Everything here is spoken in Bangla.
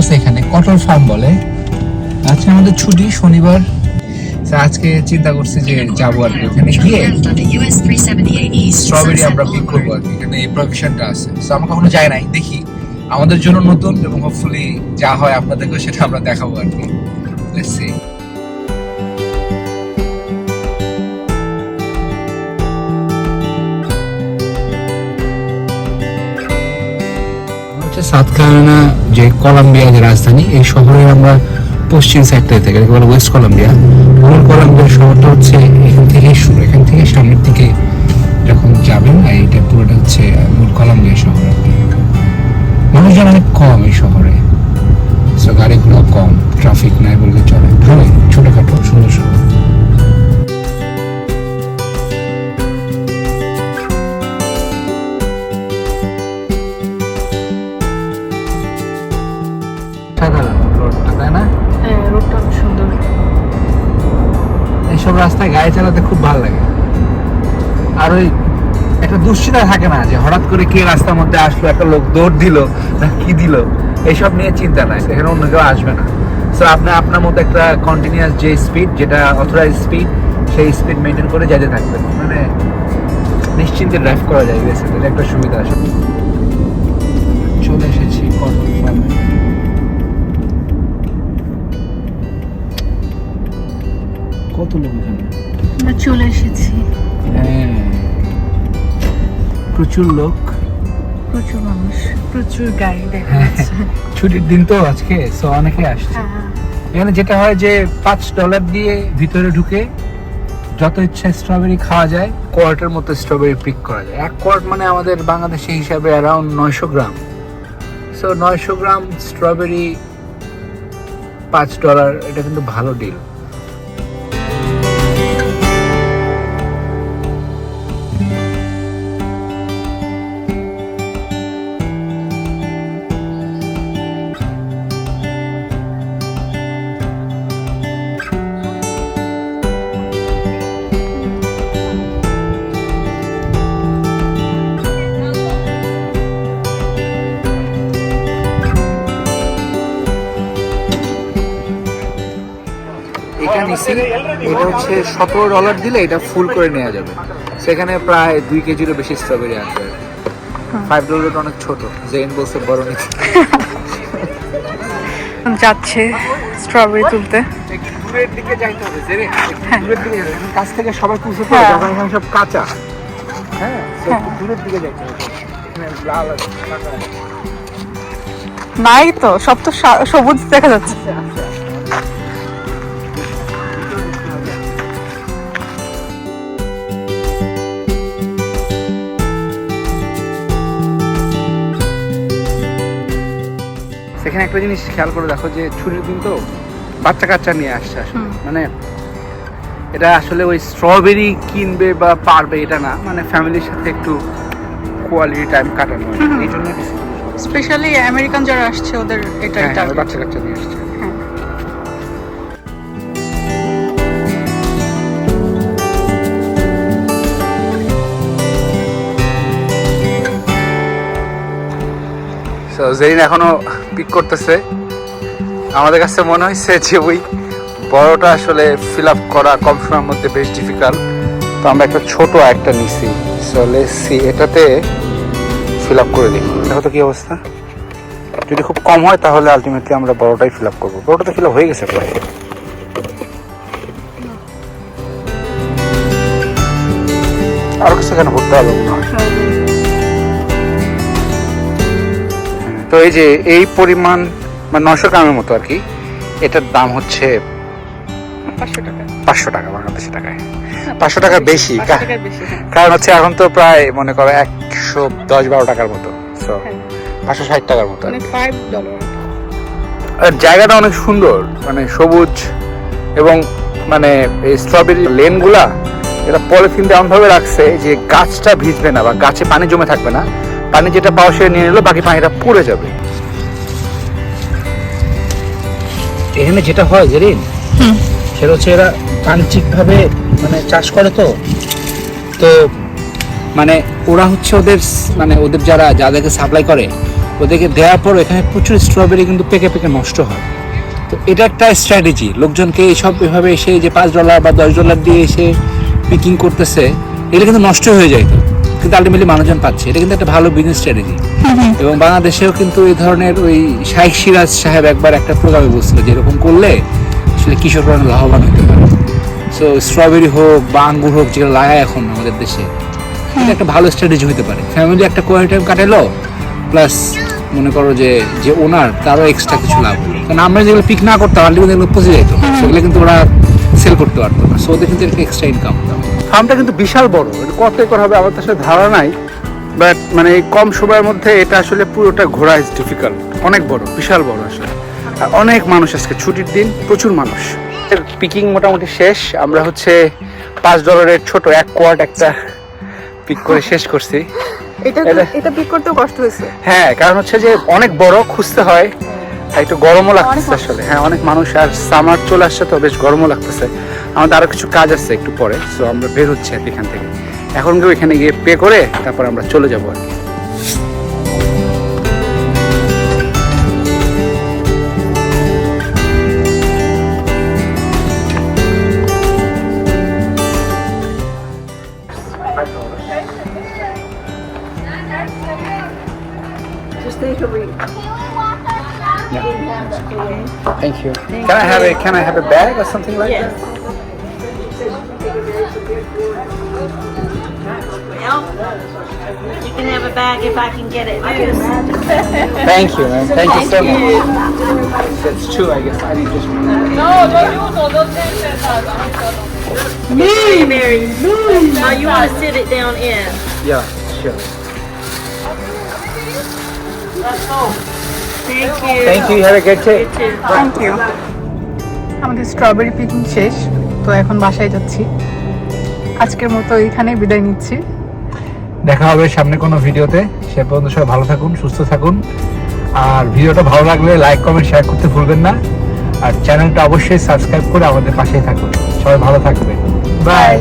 আছে এখানে, কটন ফার্ম বলে। আজকে আমাদের ছুটি, শনিবার। আজকে চিন্তা করছি যে যাবো আর কি ওখানে গিয়ে স্ট্রবেরি আমরা পিক করবো আর কি। এখানে এই প্রফেশনটা আছে, তো আমরা কখনো যাই নাই, দেখি আমাদের জন্য নতুন, এবং হোপফুলি যা হয় আপনাদেরকেও সেটা আমরা দেখাবো আর কি। Let's see. সাউথ ক্যারোলিনা যে কলম্বিয়া যে রাজধানী, এই শহরের আমরা পশ্চিম সাইডটাই থেকে, এটাকে বলে ওয়েস্ট কলম্বিয়া। মূল কলম্বিয়ার শহরটা হচ্ছে এখান থেকেই শুরু, এখান থেকে সামনের দিকে যখন যাবেন এইটা পুরোটা হচ্ছে মূল কলম্বিয়া শহর। মানুষজন অনেক কম এই শহরে, সো গাড়িগুলো কম, ট্রাফিক নাই বললে চলে, ভালোই ছোটখাটো সুন্দর শহর। এইসব রাস্তায় গাড়ি চালাতে খুব ভালো লাগে, আর ওই একটা দুশ্চিন্তা থাকে না যে হঠাৎ করে কে রাস্তার মধ্যে আসলো, একটা লোক দৌড় দিল না কি দিল, এইসব নিয়ে চিন্তা নাই, এখানে অন্য কেউ আসবে না। সো আপনি আপনার মধ্যে একটা কন্টিনিউয়াস যে স্পিড, যেটা অথরাইজ স্পিড, সেই স্পিড মেনটেন করে যেতে থাকবেন, মানে নিশ্চিন্তে ড্রাইভ করা যায়। এটা একটা সুবিধা আসলে। চলে এসেছি কটন ফার্মে। কত লোক এখানে, আমরা চলে এসেছি। হ্যাঁ প্রচুর লোক, প্রচুর মানুষ, প্রচুর গাড়ি দেখা যাচ্ছে। ছুটির দিন তো আজকে, সো অনেকে আসছে। এখানে যেটা হয় যে $5 দিয়ে ভিতরে ঢুকে যত ইচ্ছা স্ট্রবেরি খাওয়া যায়, কোয়ার্টের মতো স্ট্রবেরি পিক করা যায়। 1 কোয়ার্ট মানে আমাদের বাংলাদেশে হিসাবে অ্যারাউন্ড 900 গ্রাম। সো 900 গ্রাম স্ট্রবেরি $5, এটা কিন্তু ভালো ডিল। এটা হচ্ছে $17 দিলে এটা ফুল করে নেওয়া যাবে। সেখানে প্রায় 2 কেজিরও বেশি স্ট্রবেরি আসবে। $5 অনেক ছোট, জেন বলছে বড় নিচ্ছে। যাচ্ছে স্ট্রবেরি তুলতে। দূরের দিকে যাইতে হবে, জেনে দূরের দিকে যাবে, কাছ থেকে সবাই তুলছে তো, যখন এখানে সব কাঁচা। হ্যাঁ দূরের দিকে যাইতে হবে, এখানে লাল আছে, কাঁচা আছে। নাই তো, সব তো সবুজ দেখা যাচ্ছে। সেখানে একটা জিনিস খেয়াল করে দেখো যে ছুটির দিন তো বাচ্চা কাচ্চা নিয়ে আসছে আসলে, মানে এটা আসলে ওই স্ট্রবেরি কিনবে বা পারবে এটা না, মানে ফ্যামিলির সাথে একটু কোয়ালিটি টাইম কাটানো, এই জন্য স্পেশালি আমেরিকান যারা আসছে ওদের এটাই টার্গেট। বাচ্চা কাচ্চা নিয়ে আসছে। জেরিন এখনো পিক করতেছে। আমাদের কাছে মনে হয়েছে যে ওই বড়টা আসলে ফিল আপ করা কম সময়ের মধ্যে বেশ ডিফিকাল্ট, তো আমরা একটা ছোট একটা নিছি। সো লেটস সি, এটাতে ফিল আপ করে দেখি দেখো তো কি অবস্থা। যদি খুব কম হয় তাহলে আলটিমেটলি আমরা বড়টাই ফিল আপ করবো। বড়টা তো ফিল আপ হয়ে গেছে প্রায়। আরো কিছু এখানে ভরতে হবে মনে হয়। তো এই যে এই পরিমাণ মানে 900 গ্রামের মতো আর কি, এটার দাম হচ্ছে 500 টাকা বাংলাদেশি টাকায়। 500 টাকা বেশি, কারণ হচ্ছে এখন তো প্রায় মনে করো 110-12 টাকার মতো, 560 টাকার মতো। আর জায়গাটা অনেক সুন্দর, মানে সবুজ, এবং মানে এই স্ট্রবেরি লেনগুলা এটা পলিথিন দিয়ে এমনভাবে রাখছে যে গাছটা ভিজবে না বা গাছে পানি জমে থাকবে না, পানি যেটা পাওয়া সে নিয়ে নিল, বাকি পানিটা পড়ে যাবে। এখানে যেটা হয় জেরিন, সেটা হচ্ছে এরা বাণিজ্যিক ভাবে মানে চাষ করে, তো মানে ওরা হচ্ছে ওদের মানে ওদের যাদেরকে সাপ্লাই করে ওদেরকে দেওয়ার পর এখানে প্রচুর স্ট্রবেরি কিন্তু পেকে পেকে নষ্ট হয়। তো এটা একটা স্ট্র্যাটেজি, লোকজনকে এইসব এভাবে এসে যে $5 বা $10 দিয়ে এসে পিকিং করতেছে, এটা কিন্তু নষ্ট হয়ে যায়, কিন্তু আলটিমেটলি মানুষজন পাচ্ছে। এটা কিন্তু একটা ভালো বিজনেস স্ট্র্যাটেজি। এবং বাংলাদেশেও কিন্তু এই ধরনের ওই শাইখ সিরাজ সাহেব একবার একটা প্রোগ্রামে বলছিল যে এরকম করলে আসলে কৃষকরা লাভবান হতে পারে। সো স্ট্রবেরি হোক বা আঙ্গুর হোক, যেগুলো লাগায় এখন আমাদের দেশে, এটা একটা ভালো স্ট্র্যাটেজি হতে পারে। ফ্যামিলি একটা কোয়ালিটি টাইম কাটালো, প্লাস মনে করো যে যে ওনার তারও এক্সট্রা কিছু লাভ হলো। কারণ আমরা যেগুলো পিক না করতাম আলটিমেটলি এগুলো পচে যেত, সেগুলো কিন্তু ওরা সেল করতে পারতো না। সো ওদের কিন্তু একটা এক্সট্রা ইনকাম হতো। ফার্মটা কিন্তু বিশাল বড়, এটা কত একর হবে আমার তো আসলে ধারণা নাই, বাট মানে এই কম সময়ের মধ্যে এটা আসলে পুরোটা ঘোরা ইজ ডিফিকাল্ট। অনেক বড়, বিশাল বড় আসলে। আর অনেক মানুষ, আজকে ছুটির দিন, প্রচুর মানুষ। পিকিং মোটামুটি শেষ। আমরা হচ্ছে $5 ছোট 1 কোয়ার্ট একটা পিক করে শেষ করছি। এটা পিক করতেও কষ্ট হয়েছে। হ্যাঁ, কারণ হচ্ছে যে অনেক বড়, খুঁজতে হয়, আর একটু গরমও লাগতেছে আসলে। হ্যাঁ, অনেক মানুষ, আর সামার চলে আসছে তো বেশ গরমও লাগতেছে। আমাদের আরো কিছু কাজ আছে একটু পরে, সো আমরা বের হচ্ছি আর কি এখান থেকে। এখন কেউ এখানে গিয়ে পে করে তারপর আমরা চলে যাবো আর কি। Just take a read. Thank you. Can I have a bag or something like that? Well, you can have a bag if I can get it loose. Thank you, man. Thank you so much. That's two, I guess. I need just one. Mary. Oh, you want to sit it down in? Yeah, sure. Thank you. Thank you. Have a good day. Thank you. আমাদের স্ট্রবেরি পিকিং শেষ, তো এখন বাসায় যাচ্ছি। আজকের মতো এখানেই বিদায় নিচ্ছি। দেখা হবে সামনে কোনো ভিডিওতে। সে পর্যন্ত সবাই ভালো থাকুন, সুস্থ থাকুন। আর ভিডিওটা ভালো লাগলে লাইক, কমেন্ট, শেয়ার করতে ভুলবেন না। আর চ্যানেলটা অবশ্যই সাবস্ক্রাইব করে আমাদের পাশেই থাকুন। সবাই ভালো থাকবেন। বাই।